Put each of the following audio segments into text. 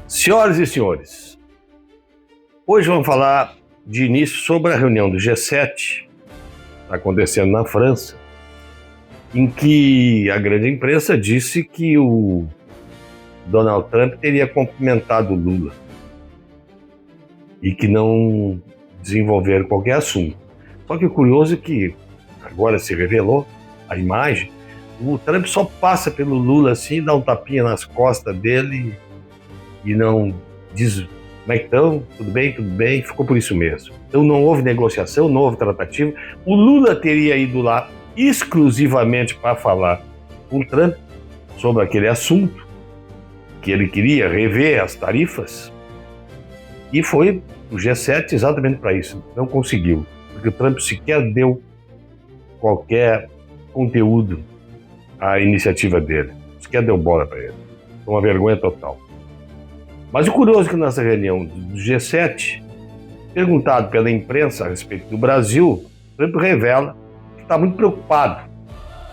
Senhoras e senhores, hoje vamos falar de início sobre a reunião do G7, que está acontecendo na França, em que a grande imprensa disse que o Donald Trump teria cumprimentado o Lula e que não desenvolveram qualquer assunto. Só que o curioso é que agora se revelou a imagem, o Trump só passa pelo Lula assim, dá um tapinha nas costas dele e não diz como é que estão, tudo bem, ficou por isso mesmo. Então não houve negociação, não houve tratativa. O Lula teria ido lá exclusivamente para falar com o Trump sobre aquele assunto, que ele queria rever as tarifas, e foi o G7 exatamente para isso. Não conseguiu, porque o Trump sequer deu qualquer conteúdo à iniciativa dele, sequer deu bola para ele. Foi uma vergonha total. Mas o curioso é que nessa reunião do G7, perguntado pela imprensa a respeito do Brasil, Trump revela que está muito preocupado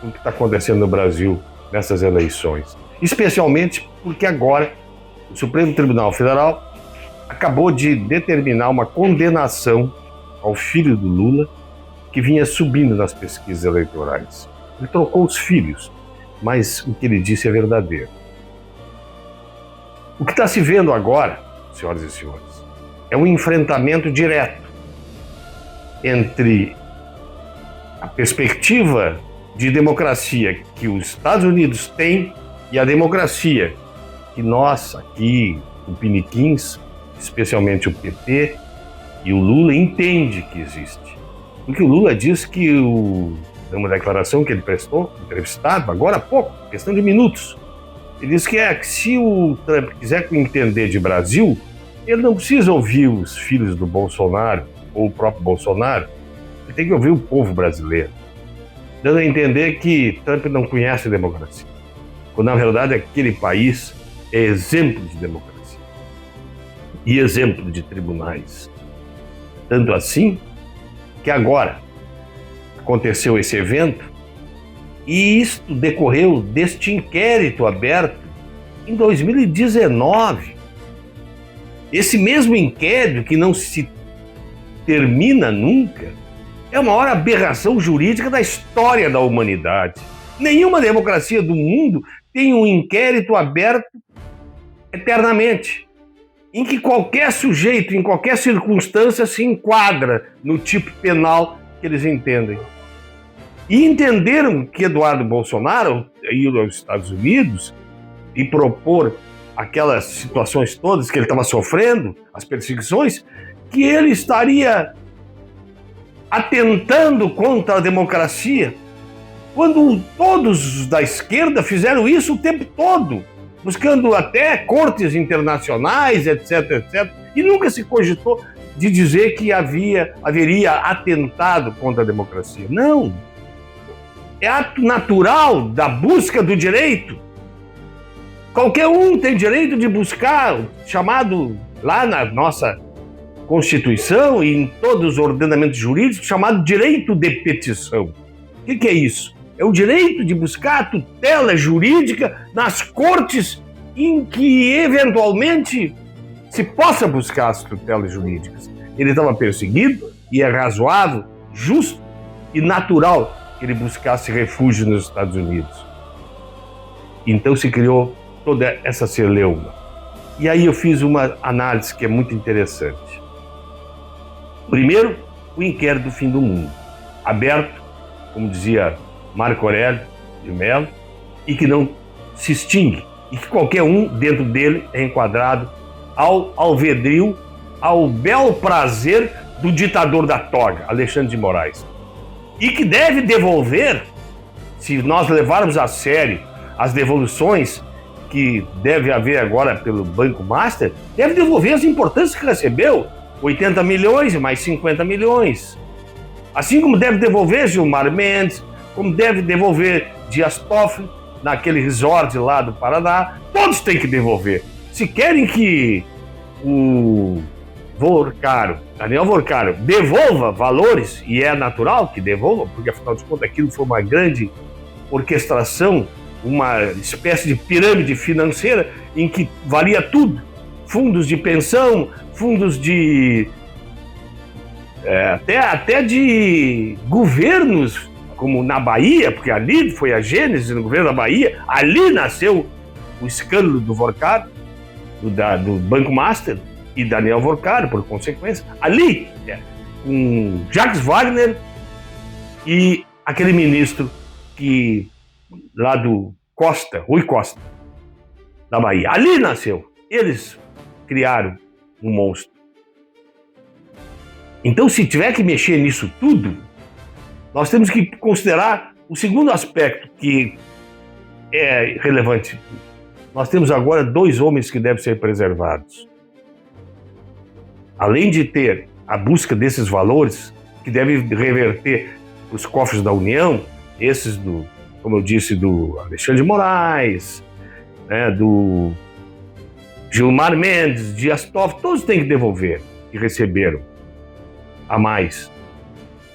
com o que está acontecendo no Brasil nessas eleições. Especialmente porque agora o Supremo Tribunal Federal acabou de determinar uma condenação ao filho do Lula, que vinha subindo nas pesquisas eleitorais. Ele trocou os filhos, mas o que ele disse é verdadeiro. O que está se vendo agora, senhoras e senhores, é um enfrentamento direto entre a perspectiva de democracia que os Estados Unidos têm e a democracia que nós aqui, o Piniquins, especialmente o PT e o Lula, entende que existe. Porque o Lula diz que uma declaração que ele prestou, entrevistado, agora há pouco, questão de minutos, ele diz que se o Trump quiser entender de Brasil, ele não precisa ouvir os filhos do Bolsonaro ou o próprio Bolsonaro, ele tem que ouvir o povo brasileiro, dando a entender que Trump não conhece a democracia, quando na verdade aquele país é exemplo de democracia e exemplo de tribunais. Tanto assim que agora aconteceu esse evento e isto decorreu deste inquérito aberto em 2019. Esse mesmo inquérito, que não se termina nunca, é a maior aberração jurídica da história da humanidade. Nenhuma democracia do mundo tem um inquérito aberto eternamente, em que qualquer sujeito, em qualquer circunstância, se enquadra no tipo penal que eles entendem. E entenderam que Eduardo Bolsonaro ir aos Estados Unidos e propor aquelas situações todas que ele estava sofrendo, as perseguições, que ele estaria atentando contra a democracia, quando todos da esquerda fizeram isso o tempo todo, buscando até cortes internacionais, etc, e nunca se cogitou de dizer que haveria atentado contra a democracia. Não! É ato natural da busca do direito. Qualquer um tem direito de buscar, chamado lá na nossa Constituição e em todos os ordenamentos jurídicos, chamado direito de petição. O que é isso? É o direito de buscar a tutela jurídica nas cortes em que, eventualmente, se possa buscar as tutelas jurídicas. Ele estava perseguido e é razoável, justo e natural que ele buscasse refúgio nos Estados Unidos. Então se criou toda essa celeuma. E aí eu fiz uma análise que é muito interessante. Primeiro, o inquérito do fim do mundo, aberto, como dizia Marco Aurélio de Mello, e que não se extingue, e que qualquer um dentro dele é enquadrado ao alvedrio, ao bel prazer do ditador da toga, Alexandre de Moraes. E que deve devolver, se nós levarmos a sério as devoluções que deve haver agora pelo Banco Master, deve devolver as importâncias que recebeu, 80 milhões e mais 50 milhões. Assim como deve devolver Gilmar Mendes, como deve devolver Dias Toffoli, naquele resort lá do Paraná, todos têm que devolver. Se querem que o Daniel Vorcaro devolva valores, e é natural que devolva, porque afinal de contas aquilo foi uma grande orquestração, uma espécie de pirâmide financeira em que valia tudo, fundos de pensão, fundos de até de governos, como na Bahia, porque ali foi a gênese do governo da Bahia, ali nasceu o escândalo do Vorkar, do Banco Master, e Daniel Vorkar, por consequência, ali, com Jacques Wagner e aquele ministro lá do Rui Costa, da Bahia. Ali nasceu. Eles criaram um monstro. Então, se tiver que mexer nisso tudo, nós temos que considerar o segundo aspecto que é relevante. Nós temos agora 2 homens que devem ser preservados. Além de ter a busca desses valores, que devem reverter os cofres da União, esses como eu disse, do Alexandre de Moraes, do Gilmar Mendes, Dias Toffoli, todos têm que devolver, que receberam a mais.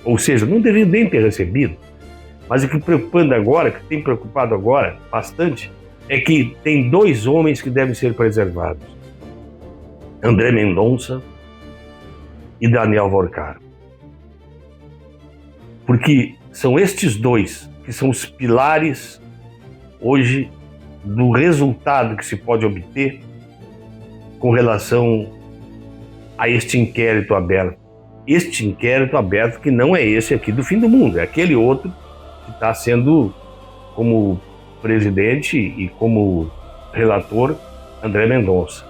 Ou seja, não deveriam nem ter recebido. Mas o que tem preocupado agora bastante, é que tem 2 homens que devem ser preservados. André Mendonça e Daniel Vorkar. Porque são estes 2 que são os pilares hoje do resultado que se pode obter com relação a este inquérito aberto. Este inquérito aberto que não é esse aqui do fim do mundo, é aquele outro que está sendo como presidente e como relator André Mendonça,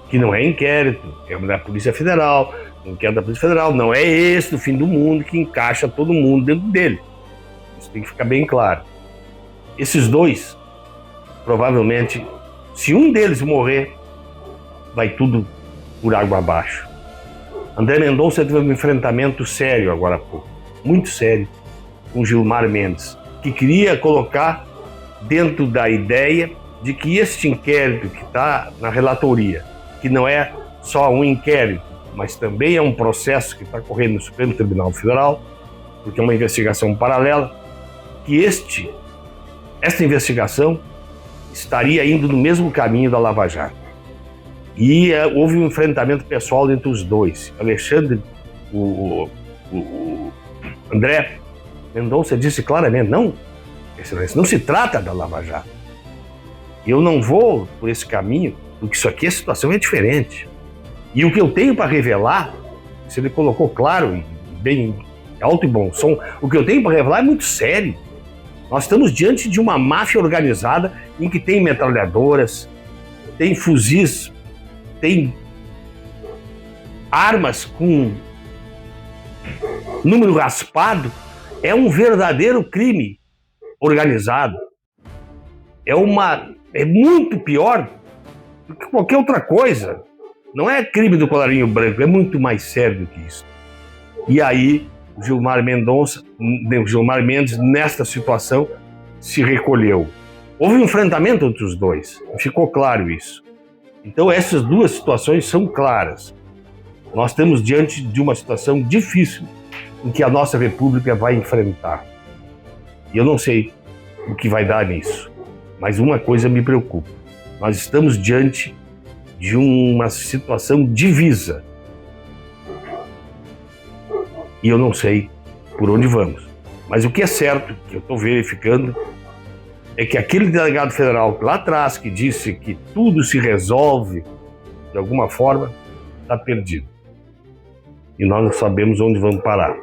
que não é inquérito, é da Polícia Federal, inquérito da Polícia Federal, não é esse do fim do mundo que encaixa todo mundo dentro dele. Isso tem que ficar bem claro. Esses 2, provavelmente, se um deles morrer, vai tudo por água abaixo. André Mendonça teve um enfrentamento sério agora há pouco, muito sério, com Gilmar Mendes, que queria colocar dentro da ideia de que este inquérito que está na relatoria, que não é só um inquérito, mas também é um processo que está correndo no Supremo Tribunal Federal, porque é uma investigação paralela, que esta investigação estaria indo no mesmo caminho da Lava Jato. E houve um enfrentamento pessoal entre os 2. Alexandre, o André Mendonça disse claramente, não se trata da Lava Jato. Eu não vou por esse caminho, porque isso aqui, a situação é diferente. E o que eu tenho para revelar, se ele colocou claro e bem alto e bom som, o que eu tenho para revelar é muito sério. Nós estamos diante de uma máfia organizada em que tem metralhadoras, tem fuzis, tem armas com número raspado. É um verdadeiro crime organizado. É muito pior do que qualquer outra coisa. Não é crime do colarinho branco, é muito mais sério do que isso. E aí, Gilmar Mendes, nesta situação, se recolheu. Houve um enfrentamento entre os 2, ficou claro isso. Então, essas 2 situações são claras. Nós estamos diante de uma situação difícil em que a nossa República vai enfrentar. E eu não sei o que vai dar nisso, mas uma coisa me preocupa. Nós estamos diante de uma situação divisa. E eu não sei por onde vamos. Mas o que é certo, que eu estou verificando, é que aquele delegado federal lá atrás que disse que tudo se resolve de alguma forma, está perdido. E nós não sabemos onde vamos parar.